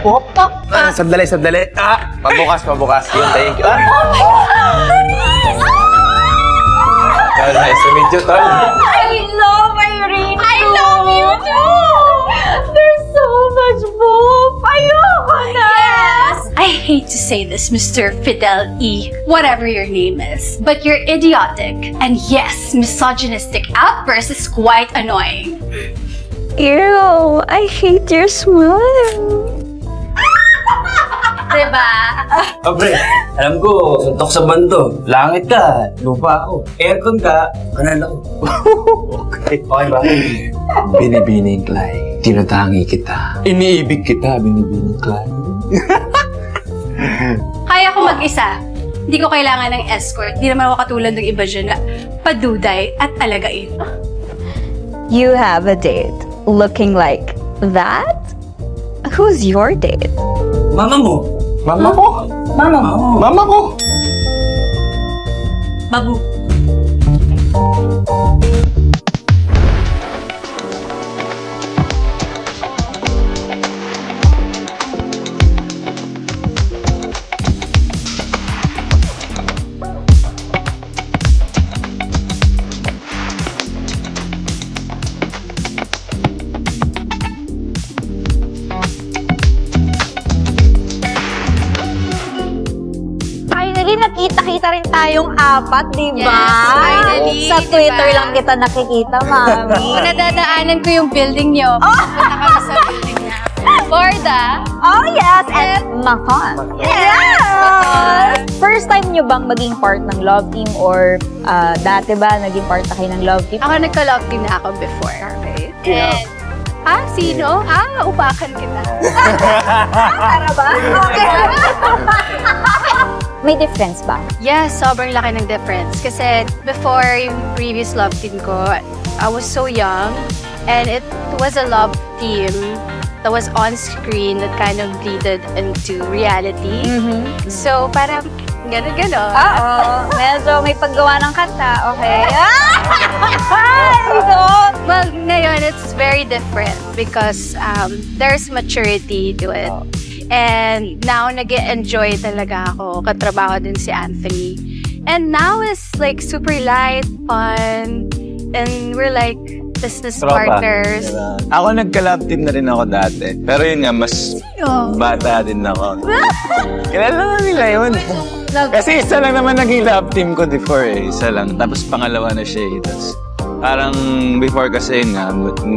po. Sandali. Pabukas. Yun, thank you. Oh my God! Nice to meet you, Tol. I love Irene. I love you too. There's so much boom. Ayoko na. Yes. I hate to say this, Mr. Fidel E., whatever your name is, but your idiotic and yes, misogynistic outburst is quite annoying. Ew, I hate your smile. Diba? Pre, alam ko, suntok sa bando. Langit ka, lupa ako. Aircon ka, kanal ako. Okay ba? Binibining Clay, tinatangi kita. Iniibig kita, binibining Clay. Kaya ko mag-isa. Hindi ko kailangan ng escort. Hindi naman ako katulad ng iba dyan na paduday at alagain. You have a date looking like that? Who's your date? Mama mo. Mama ko? Mama ko? Babu. Nakita-kita rin tayong apat, di ba? Yes, finally, Sa Twitter diba? lang kita nakikita, Mami. Nadadaanan ko yung building nyo. Punta kami sa building niya. Borda. Oh, yes! And Macon. Yes! First time nyo bang maging part ng love team or dati ba naging part na kayo ng love team? Ako nagka-love team na ako before. Okay. And, sino? Upakan kita. Para ba? Okay. May difference ba? Yes, sobrang laki ng difference. Kasi before yung previous love team ko, I was so young and it was a love team that was on screen that kind of bleeded into reality. So parang gano'n. Oo. Medyo may paggawa ng kanta. Okay. Well, ngayon it's very different because there's maturity to it. And now, nag-enjoy talaga ako. Katrabaho din si Anthony. And now, it's like super light, fun. And we're like business partners. Ako nagka-love team na rin ako dati. Pero yun nga, mas bata din ako. Kilala nila yun. Kasi isa lang naman naging love team ko before eh. Isa lang. Tapos pangalawa na siya eh. Tapos parang before kasi nga,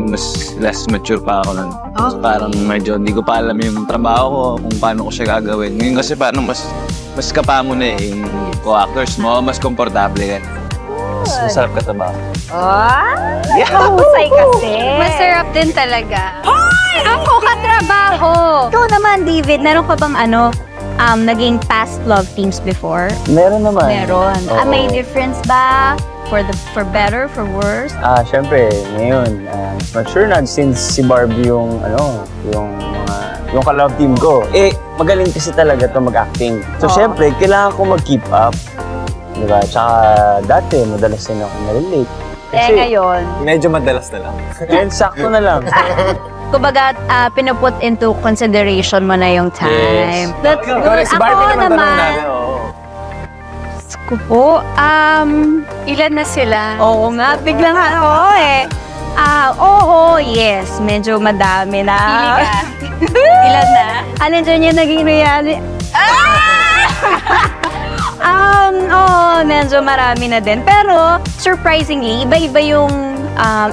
mas less mature pa ako nun. So, parang medyo hindi ko pa alam yung trabaho ko, kung paano ko siya gagawin. Ngayon kasi parang mas kapa mo na eh, yung co-actors mo, mas komportable ka. Mas masarap ka trabaho. Mahusay kasi. Masarap din talaga. Ako katrabaho! Ikaw naman, David, meron ka bang naging past love teams before? Meron naman. Meron. May difference ba? For better, for worse? Siyempre, ngayon, mature na since si Barbie yung ka-love team ko. Magaling kasi talaga to mag-acting. So, siyempre, kailangan ko mag-keep up. Diba? Tsaka, dati, madalas din ako na-relate. Ngayon? Medyo madalas na lang. Ngayon, sakto na lang. Kumbaga, pinaput into consideration mo na yung time. Yes. That's good. Si Barbie Ako naman tanong natin, ko po, Ilan na sila? oo nga, biglang oo, yes, medyo madami na. Ilan na? Alin dyan yung naging reality? Medyo marami na din. Pero, surprisingly, iba-iba yung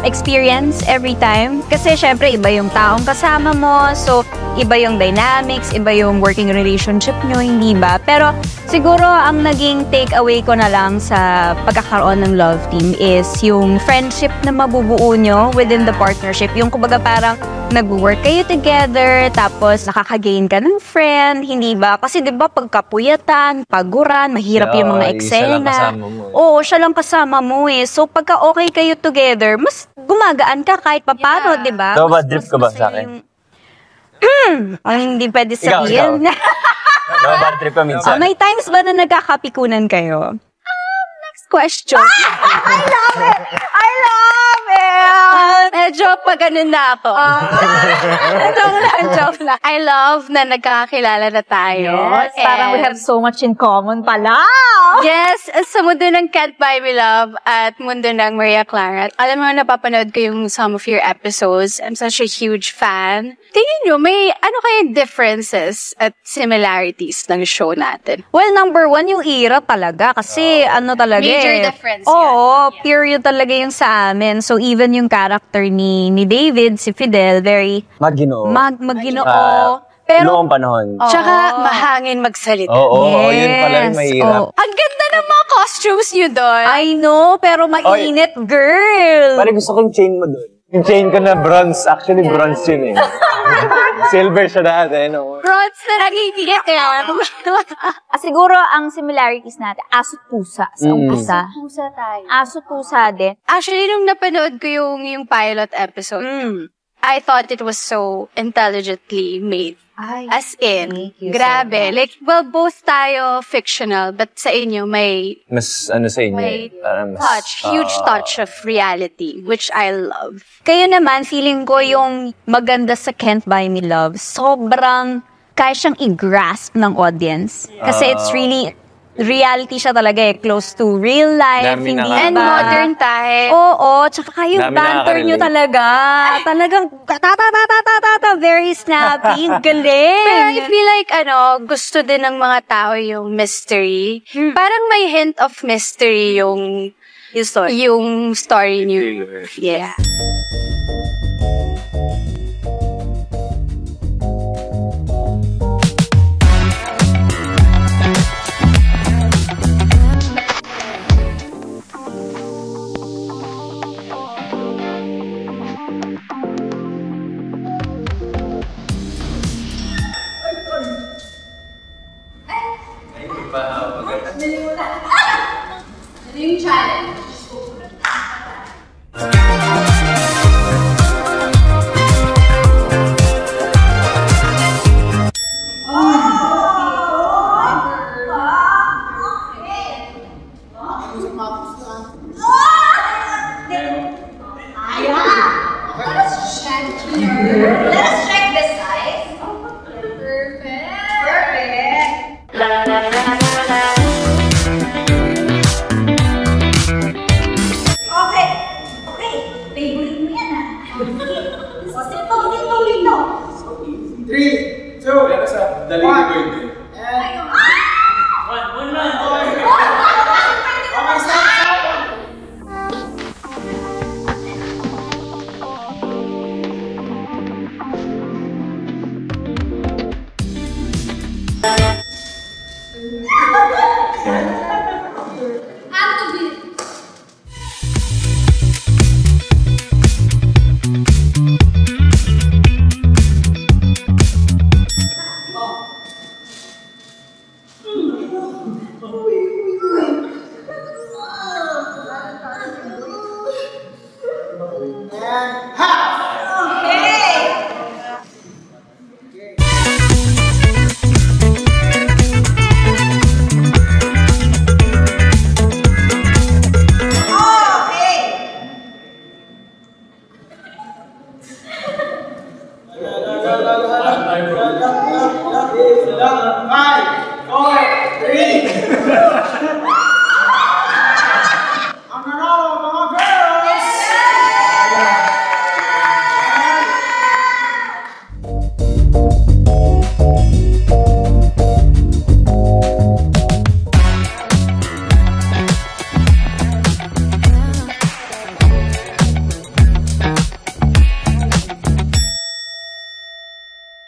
experience every time. Kasi, syempre, iba yung taong kasama mo. So, iba yung dynamics, iba yung working relationship nyo, hindi ba? Pero, siguro, ang naging takeaway ko na lang sa pagkakaroon ng love team is yung friendship na mabubuo nyo within the partnership. Yung kumbaga parang nag-work kayo together, tapos nakaka-gain ka ng friend, hindi ba? Kasi di ba pagkapuyatan, paguran, mahirap yung mga eksena. Oo, siya lang kasama mo eh. So pagka okay kayo together, mas gumagaan ka kahit papano, di ba? Ikaw ba, drip ka ba sa akin? Ang hindi pwede sabihin. Ikaw ba, trip ka minsan? May times ba na nagkakapikunan kayo? Next question. I love it! I love it! Medyo pa ganun na ako. Joke lang. I love na nagkakakilala na tayo. Yes, parang we have so much in common pala. Yes, sa mundo ng Can't Buy Me Love at mundo ng Maria Clara. Alam mo, napapanood ko yung some of your episodes. I'm such a huge fan. Tingin nyo, may ano kayang differences at similarities ng show natin? Well, number one, yung era talaga. Kasi ano talaga Major difference Oo, period talaga yung sa amin. So, even yung character ni David, si Fidel, very Maginoo. Maginoo. Pero, Noong panahon. Tsaka mahangin magsalita. Oo, yun pala yung mahirap. Ang ganda ng mga costumes nyo doon. I know, pero mainit, girl. Parang gusto ko yung chain mo doon. Yung chain ko na bronze. Actually, bronze yun eh. Silver siya dati, no? Bronze na nagigigit eh. Siguro, ang similarities natin, aso-pusa sa umpisa. Pusa tayo. Aso-pusa din. Actually, nung napanood ko yung pilot episode, I thought it was so intelligently made. As in, grabe. Like, well, both tayo fictional, but sa inyo may Mas ano sa inyo? may Parang mas, touch, huge touch of reality, which I love. Kayo naman, feeling ko yung maganda sa Can't Buy Me Love, sobrang kaya siyang i-grasp ng audience. Kasi it's really, reality siya talaga eh, close to real life. Dami Hindi And ba- modern time. Oo, tsaka kayo, Dami banter nyo nakaka-relate. talaga. Talagang, very snappy, galing. Pero I feel like, gusto din ng mga tao yung mystery. Parang may hint of mystery yung story niyo. Yeah.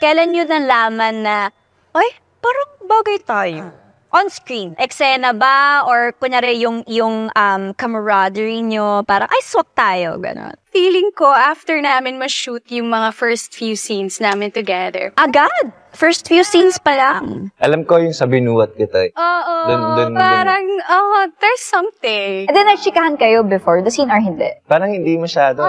Kailan nyo nalaman na, ay, parang bagay tayo? On screen. Eksena ba? Or kunyari yung camaraderie nyo, parang, ay, swak tayo, gano'n. Feeling ko, after namin ma-shoot yung mga first few scenes namin together. Agad! First few scenes pa lang. Alam ko yung sa binuwat kita eh. Oo, Dun. parang, there's something. And then, nagchikahan kayo before the scene or hindi? Parang hindi masyado.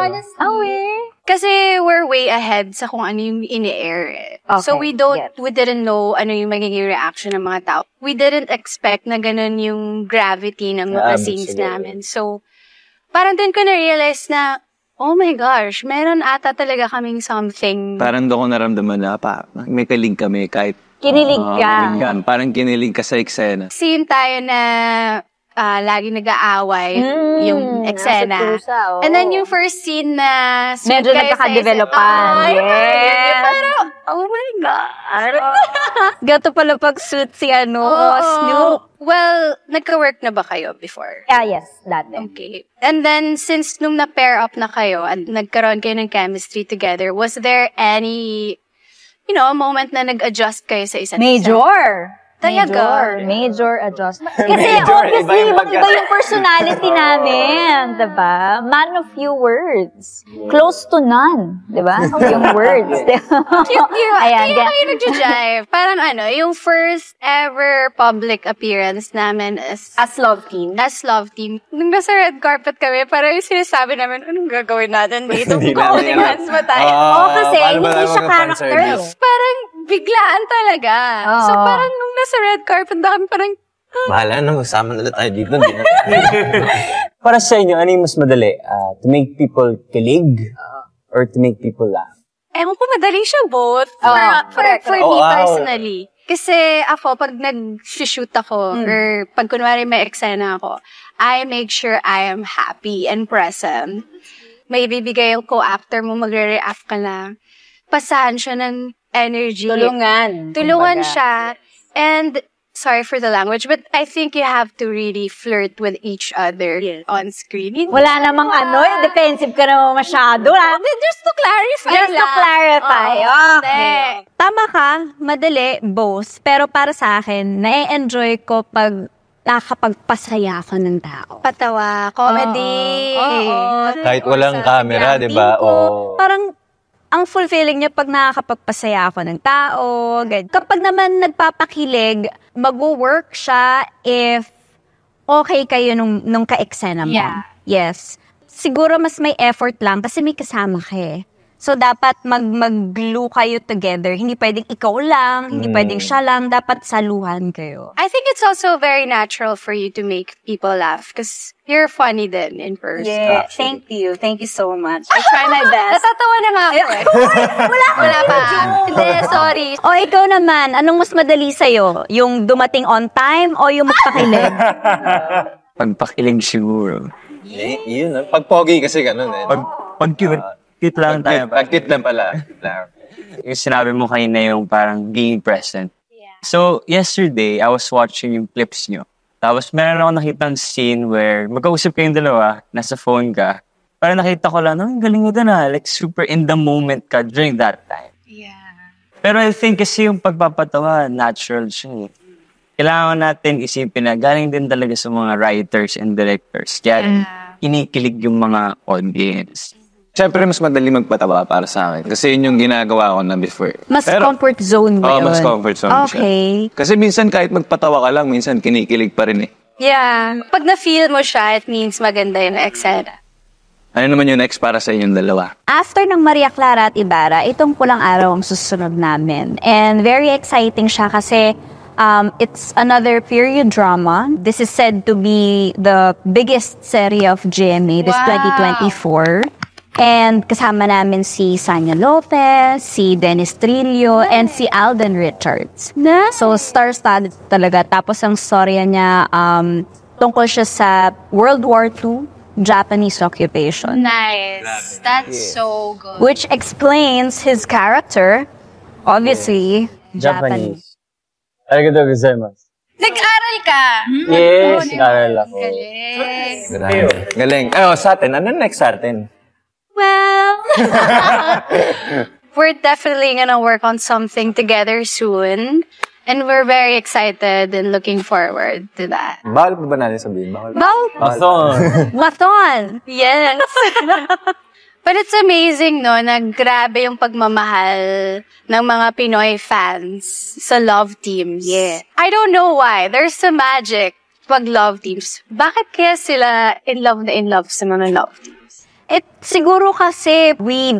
Kasi we're way ahead sa kung ano yung ini-air eh. So we didn't know ano yung magiging reaction ng mga tao. We didn't expect na ganun yung gravity ng mga scenes namin. So, parang din ko na-realize na, Oh my gosh, meron ata talaga kaming something. Parang doon ko naramdaman na may kalig kami kahit Kinilig ka. parang kinilig ka sa eksena. Scene tayo na lagi nag-aaway yung eksena. Nasa pusa, And then yung first scene na medyo nagkaka-developan. Yes. Parang, oh my God. Gato pala pag-suit si Snoop. Well, nagka-work na ba kayo before? Yes, dati. Okay. And then, since nung na-pair up na kayo at nagkaroon kayo ng chemistry together, was there any, moment na nag-adjust kayo sa isa't isa? Major. Talaga? Major adjustment. Kasi obviously, iba yung personality namin, diba? Man of few words. Close to none, diba? Yung words. Ayan, kayo nag-jive. Parang yung first ever public appearance namin as love team. As love team. Nung nasa red carpet kami, parang yung sinasabi namin, anong gagawin natin dito? Holding hands ba tayo? Kasi hindi siya character. Parang biglaan talaga. So parang nung nasa red carpet na kami, parang, Bahala na, magsama na tayo dito. Para sa inyo, ano yung mas madali? To make people kilig or to make people laugh? ewan ko, madali siya both. For me personally. Kasi ako, pag nag-shoot ako, or pag kunwari may eksena ako, I make sure I am happy and present. May bibigay yung co-actor mo, magre-react ka na. Pasahan siya ng energy. Tulungan siya. And, sorry for the language, but I think you have to really flirt with each other on screen. Wala namang defensive ka naman masyado. Just to clarify Okay. Tama ka, madali, both. Pero para sa akin, na-enjoy ko pag nakakapagpasaya ka ng tao. Patawa, comedy. Kahit walang camera, di ba? Parang, ang fulfilling niya pag nakakapagpasaya ako ng tao. Kapag naman nagpapakilig, mag-work siya if okay kayo nung ka-eksena mo. Yeah. Yes. Siguro mas may effort lang kasi may kasama ka eh. So, dapat mag-glue kayo together. Hindi pwedeng ikaw lang, hindi pwedeng siya lang. Dapat saluhan kayo. I think it's also very natural for you to make people laugh because you're funny then in person. Yeah, thank you. Thank you so much. I try my best. Natatawa na nga ako eh. Wala pa. Hindi, sorry. O ikaw naman, anong mas madali sa'yo? Yung dumating on time o yung magpakilig? Pagpakilig siguro. Yun, pag pogi kasi ganun eh. Pag cute lang tayo. Pag cute lang pala. Yung sinabi mo kanina yung parang being present. Yeah. So, yesterday, I was watching yung clips nyo. Tapos, meron ako nakitang scene where magkausap kayong dalawa, nasa phone ka. Parang nakita ko lang, ang galing mo doon like super in the moment ka during that time. Yeah. Pero I think kasi yung pagpapatawa, natural siya eh. Kailangan natin isipin na galing din talaga sa mga writers and directors. Kaya kinikilig yung mga audience. Siyempre, mas madali magpatawa para sa akin. Kasi yun yung ginagawa ko na before. Mas comfort zone ba yun? Mas comfort zone siya. Okay. Kasi minsan kahit magpatawa ka lang, minsan kinikilig pa rin eh. Yeah. Pag na-feel mo siya, it means maganda yung eksena. Ano naman yung next para sa inyong dalawa? After ng Maria Clara at Ibarra, itong Pulang Araw ang susunod namin. And very exciting siya kasi it's another period drama. This is said to be the biggest serie of GMA this 2024. And kasama namin si Sanya Lopez, si Dennis Trillo, and si Alden Richards. So, star-studded talaga. Tapos ang storya niya, tungkol siya sa World War II, Japanese occupation. Nice. That's so good. Which explains his character, obviously, Japanese. Arigatou gozaimasu. Nag-aral ka? Yes, nag-aral ako. Galing. Galing. Sa atin. Ano next sa atin? Well, we're definitely gonna work on something together soon. And we're very excited and looking forward to that. Bawal pa ba natin sabihin? Bawal. Maton! Yes. But it's amazing, no, na grabe yung pagmamahal ng mga Pinoy fans sa love teams. Yeah. I don't know why. There's some magic pag love teams. Bakit kaya sila in love sa mga love teams? Siguro kasi we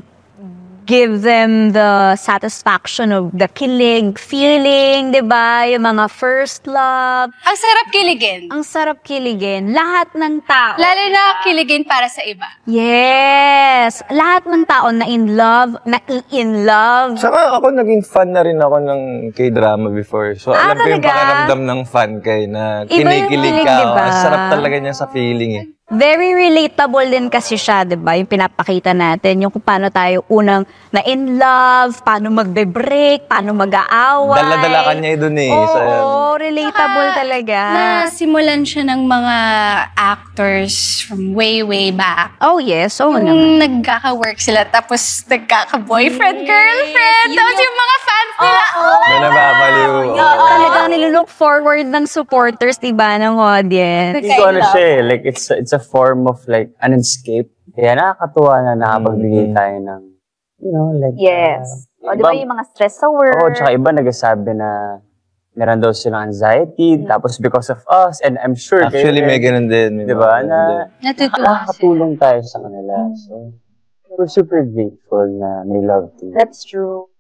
give them the satisfaction of the kilig feeling, di ba? Yung mga first love. Ang sarap kiligin. Ang sarap kiligin. Lahat ng tao. Lalo na kiligin para sa iba. Yes. Lahat ng tao na in love, Saka ako naging fan na rin ako ng K-drama before. So alam ko yung talaga? pakiramdam ng fan kay na Iba yung kinikilig kilig, ka. diba? Ang sarap talaga niya sa feeling eh. Very relatable din kasi siya, di ba? Yung pinapakita natin, yung kung paano tayo unang na in love, paano magbe-break, paano mag-aaway. Dala-dala ka niya dun eh. Oo, relatable talaga. Nasimulan siya ng mga actors from way back. Oh yes, oo naman. Yung nagkaka-work sila, tapos nagkaka-boyfriend, girlfriend, tapos yung mga fans nila. May nababaliw. Talagang nilook forward ng supporters, di ba, ng audience. Hindi ko ano siya eh. Like, it's a form of like an escape. Kaya nakakatuwa na nakapagbigay tayo ng, you know, like... Yes. O, di ba yung mga stress sa work? Oo, tsaka iba nagsasabi na meron daw silang anxiety, tapos because of us, and I'm sure... Actually, may ganun din. Di ba? Na nakakatulong tayo sa kanila. So, we're super grateful na may love team. That's true.